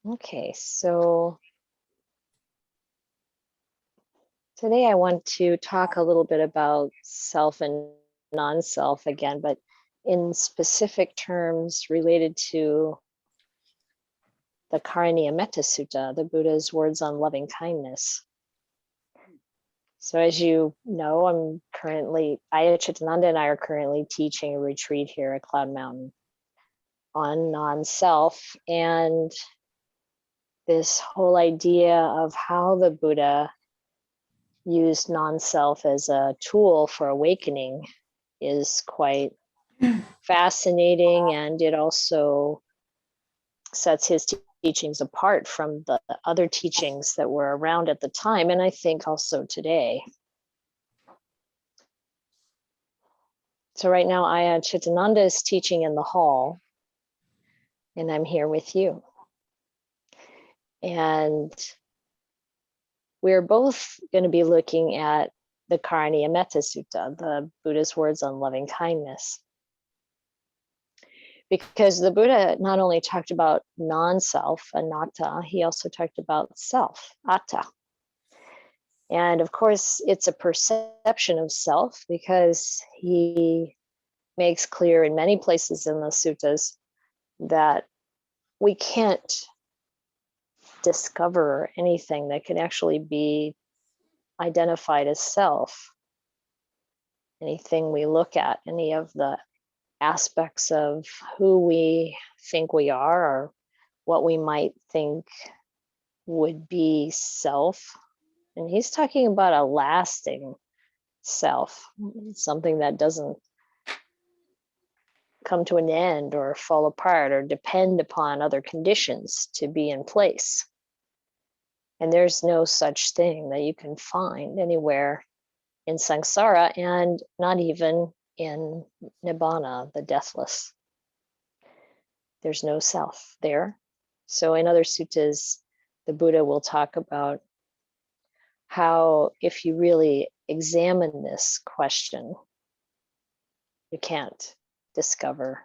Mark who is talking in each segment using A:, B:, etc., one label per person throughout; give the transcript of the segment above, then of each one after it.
A: Okay, so today I want to talk a little bit about self and non-self again, but in specific terms related to the Karaniya Metta Sutta, the Buddha's words on loving kindness. So as you know, Ayya Chitananda and I are currently teaching a retreat here at Cloud Mountain on non-self, and this whole idea of how the Buddha used non-self as a tool for awakening is quite fascinating, and it also sets his teachings apart from the other teachings that were around at the time, and I think also today. So right now Ayya Chitananda is teaching in the hall, and I'm here with you. And we're both going to be looking at the Karaniya Metta Sutta, the Buddha's words on loving kindness. Because the Buddha not only talked about non-self, anatta, he also talked about self, atta. And of course, it's a perception of self, because he makes clear in many places in the suttas that we can't discover anything that can actually be identified as self. Anything we look at, any of the aspects of who we think we are, or what we might think would be self. And he's talking about a lasting self, something that doesn't come to an end or fall apart or depend upon other conditions to be in place. And there's no such thing that you can find anywhere in samsara, and not even in nibbana, the deathless. There's no self there. So in other suttas, the Buddha will talk about how, if you really examine this question, you can't discover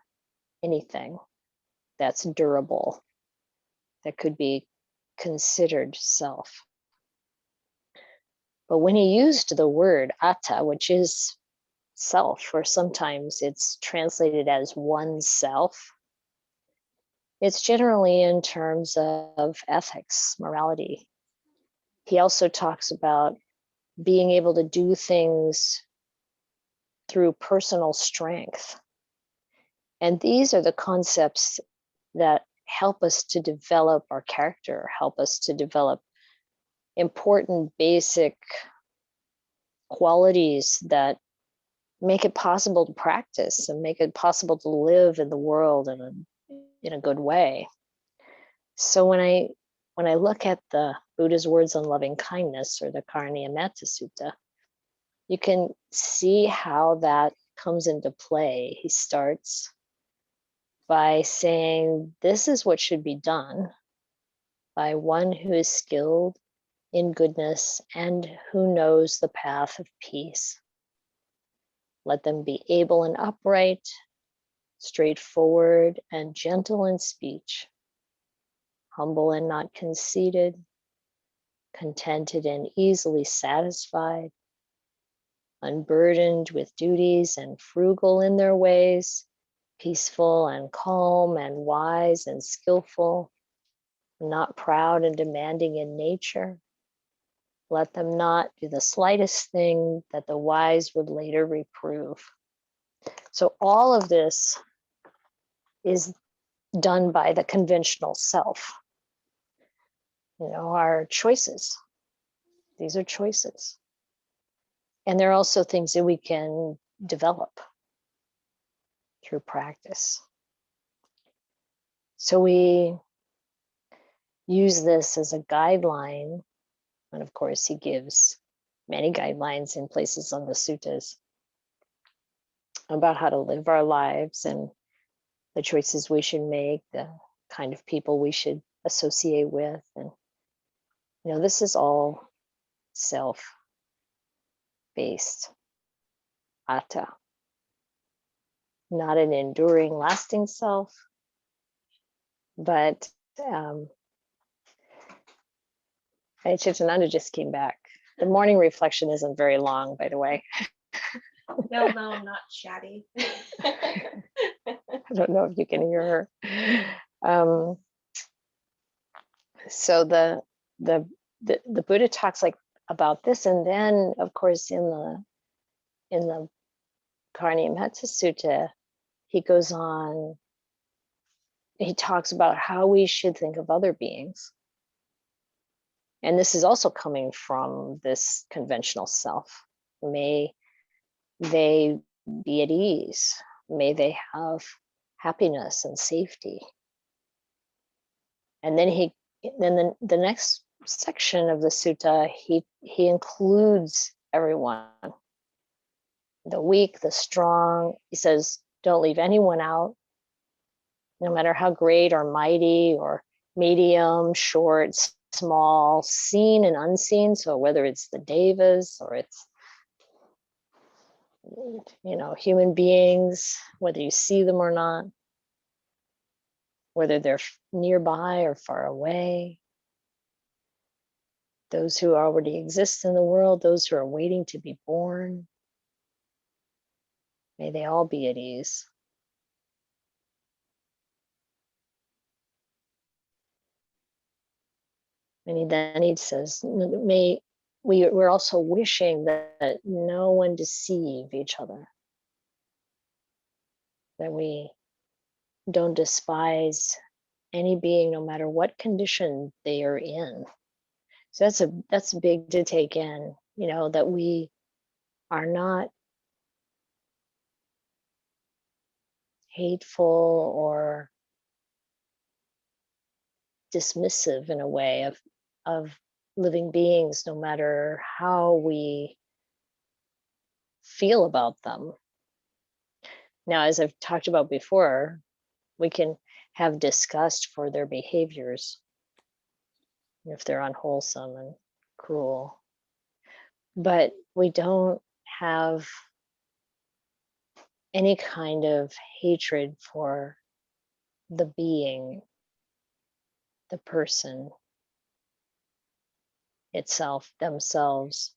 A: anything that's durable, that could be considered self. But when he used the word atta, which is self, or sometimes it's translated as oneself, it's generally in terms of ethics, morality. He also talks about being able to do things through personal strength. And these are the concepts that help us to develop our character, help us to develop important basic qualities that make it possible to practice and make it possible to live in the world in a good way. So when I look at the Buddha's words on loving kindness, or the Karaniya Metta Sutta, you can see how that comes into play. He starts by saying, this is what should be done by one who is skilled in goodness and who knows the path of peace. Let them be able and upright, straightforward and gentle in speech, humble and not conceited, contented and easily satisfied, unburdened with duties and frugal in their ways, peaceful and calm and wise and skillful, not proud and demanding in nature. Let them not do the slightest thing that the wise would later reprove. So all of this is done by the conventional self. Our choices. These are choices. And they're also things that we can develop through practice. So we use this as a guideline. And of course, he gives many guidelines in places on the suttas about how to live our lives and the choices we should make, the kind of people we should associate with. And, this is all self-based, atta. Not an enduring, lasting self, but Chitananda just came back. The morning reflection isn't very long, by the way.
B: No, I'm not chatty.
A: I don't know if you can hear her. So the Buddha talks like about this, and then of course in the Karni Metta Sutta, he goes on. He talks about how we should think of other beings, and this is also coming from this conventional self. May they be at ease. May they have happiness and safety. And then the next section of the sutta, he includes everyone, the weak, the strong. He says, don't leave anyone out, no matter how great or mighty or medium, short, small, seen and unseen. So whether it's the devas or it's, human beings, whether you see them or not, whether they're nearby or far away, those who already exist in the world, those who are waiting to be born, may they all be at ease. And then he says, we're also wishing that no one deceive each other, that we don't despise any being, no matter what condition they are in. So that's big to take in, that we are not hateful or dismissive in a way of living beings, no matter how we feel about them. Now, as I've talked about before, we can have disgust for their behaviors if they're unwholesome and cruel, but we don't have any kind of hatred for the being, the person itself, themselves.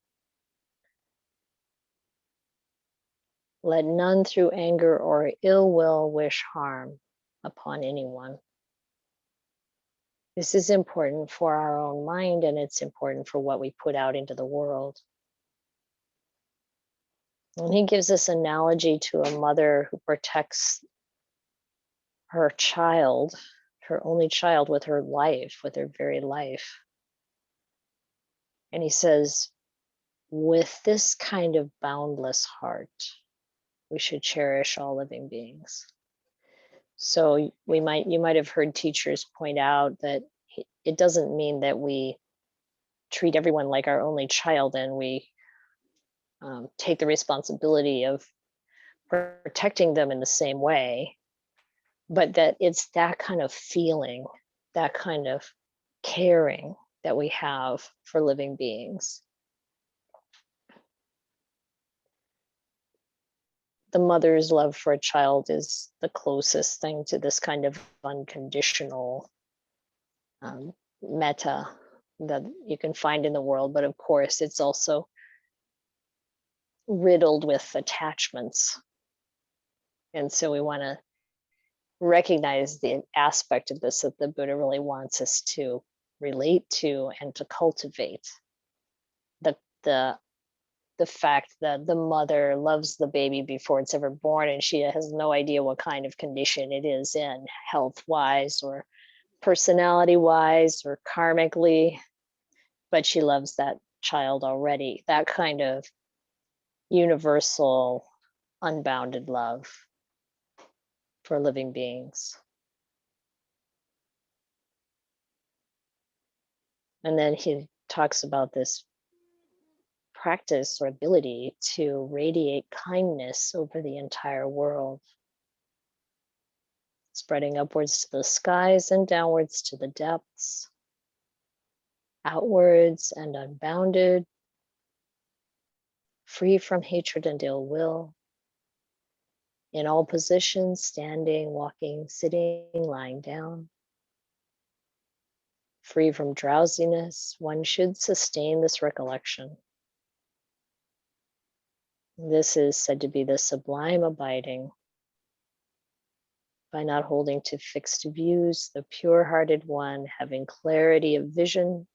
A: Let none through anger or ill will wish harm upon anyone. This is important for our own mind, and it's important for what we put out into the world. And he gives this analogy to a mother who protects her child, her only child, with her life, with her very life. And he says, with this kind of boundless heart, we should cherish all living beings. So you might have heard teachers point out that it doesn't mean that we treat everyone like our only child and we take the responsibility of protecting them in the same way, but that it's that kind of feeling, that kind of caring that we have for living beings. The mother's love for a child is the closest thing to this kind of unconditional metta that you can find in the world. But of course, it's also riddled with attachments. And so we want to recognize the aspect of this that the Buddha really wants us to relate to and to cultivate. The fact that the mother loves the baby before it's ever born, and she has no idea what kind of condition it is in, health-wise or personality-wise or karmically, but she loves that child already. That kind of universal, unbounded love for living beings. And then he talks about this practice or ability to radiate kindness over the entire world, spreading upwards to the skies and downwards to the depths, outwards and unbounded, free from hatred and ill will, in all positions, standing, walking, sitting, lying down, free from drowsiness, one should sustain this recollection. This is said to be the sublime abiding. By not holding to fixed views, the pure-hearted one, having clarity of vision,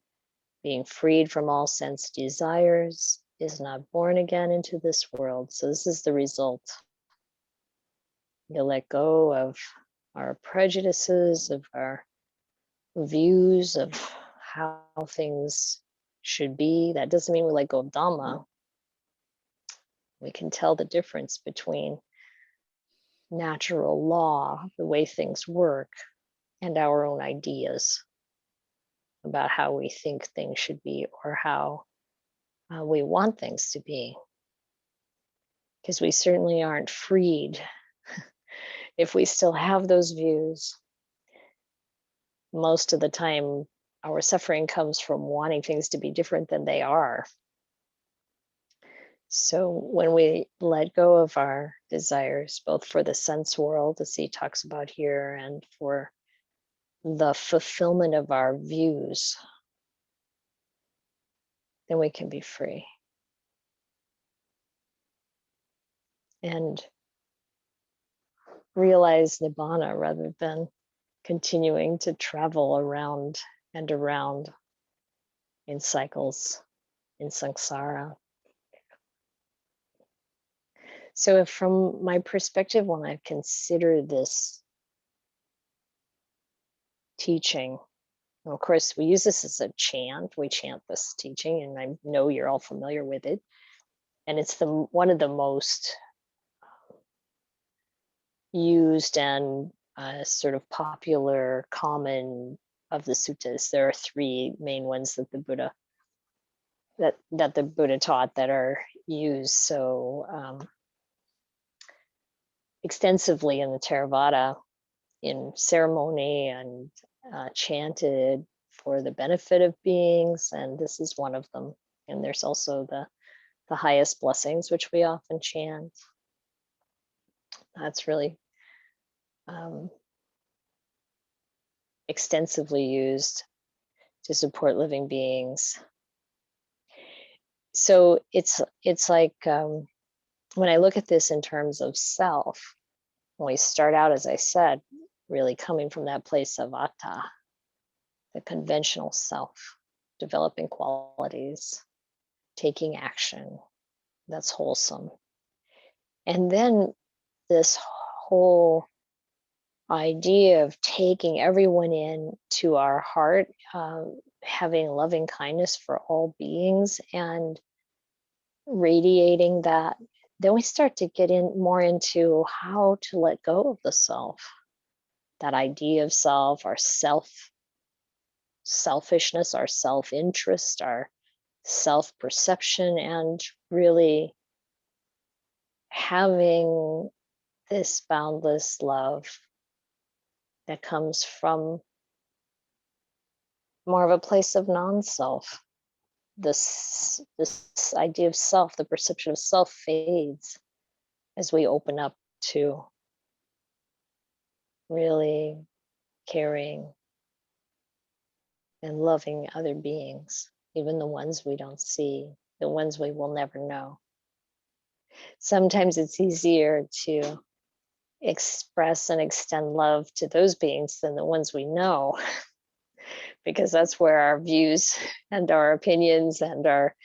A: being freed from all sense desires, is not born again into this world. So this is the result. You let go of our prejudices, of our views of how things should be. That doesn't mean we let go of Dhamma. We can tell the difference between natural law, the way things work, and our own ideas about how we think things should be or how we want things to be. Because we certainly aren't freed if we still have those views. Most of the time, our suffering comes from wanting things to be different than they are. So when we let go of our desires, both for the sense world, as he talks about here, and for the fulfillment of our views, then we can be free. And realize nibbana rather than continuing to travel around and around in cycles in samsara. So if from my perspective, when I consider this teaching, and of course we use this as a chant, we chant this teaching, and I know you're all familiar with it. And it's one of the most used and sort of popular, common of the suttas. There are three main ones that the Buddha taught that are used so extensively in the Theravada, in ceremony and chanted for the benefit of beings, and this is one of them. And there's also the highest blessings, which we often chant. That's really extensively used to support living beings. So it's like when I look at this in terms of self, when we start out, as I said, really coming from that place of atta, the conventional self, developing qualities, taking action that's wholesome. And then this whole idea of taking everyone in to our heart, having loving kindness for all beings and radiating that, then we start to get in more into how to let go of the self, that idea of self, our selfishness, our self-interest, our self-perception, and really having this boundless love that comes from more of a place of non-self. This idea of self, the perception of self, fades as we open up to really caring and loving other beings, even the ones we don't see, the ones we will never know. Sometimes it's easier to express and extend love to those beings than the ones we know, because that's where our views and our opinions and our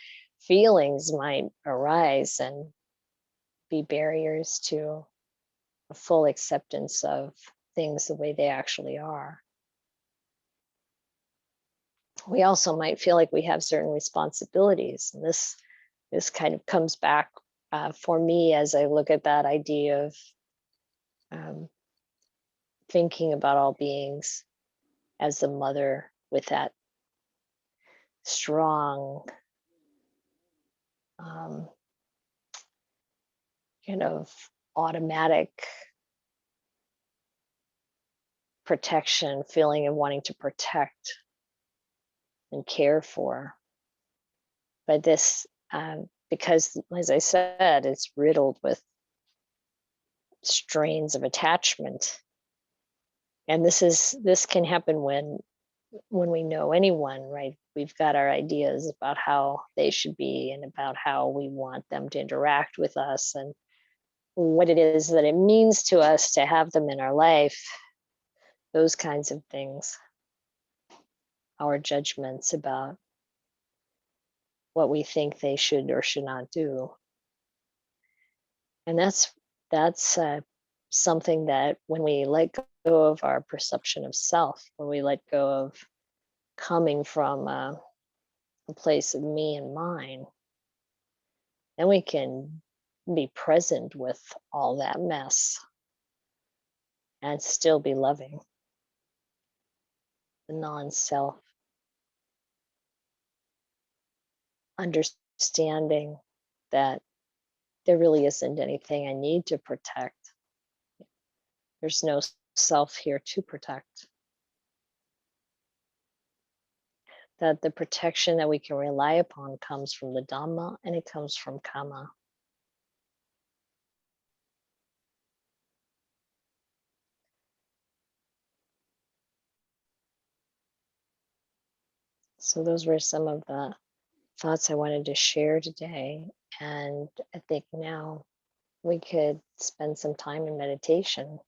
A: feelings might arise and be barriers to a full acceptance of things the way they actually are. We also might feel like we have certain responsibilities, and this kind of comes back for me as I look at that idea of thinking about all beings as the mother with that strong kind of automatic protection, feeling of wanting to protect and care for. But this, because as I said, it's riddled with strains of attachment. And this can happen when when we know anyone, right, we've got our ideas about how they should be and about how we want them to interact with us and what it is that it means to us to have them in our life, those kinds of things, our judgments about what we think they should or should not do. And that's something that when we let go of our perception of self, when we let go of coming from a place of me and mine, then we can be present with all that mess and still be loving the non-self, understanding that there really isn't anything I need to protect. There's no self here to protect. That the protection that we can rely upon comes from the Dhamma and it comes from Kamma. So those were some of the thoughts I wanted to share today. And I think now we could spend some time in meditation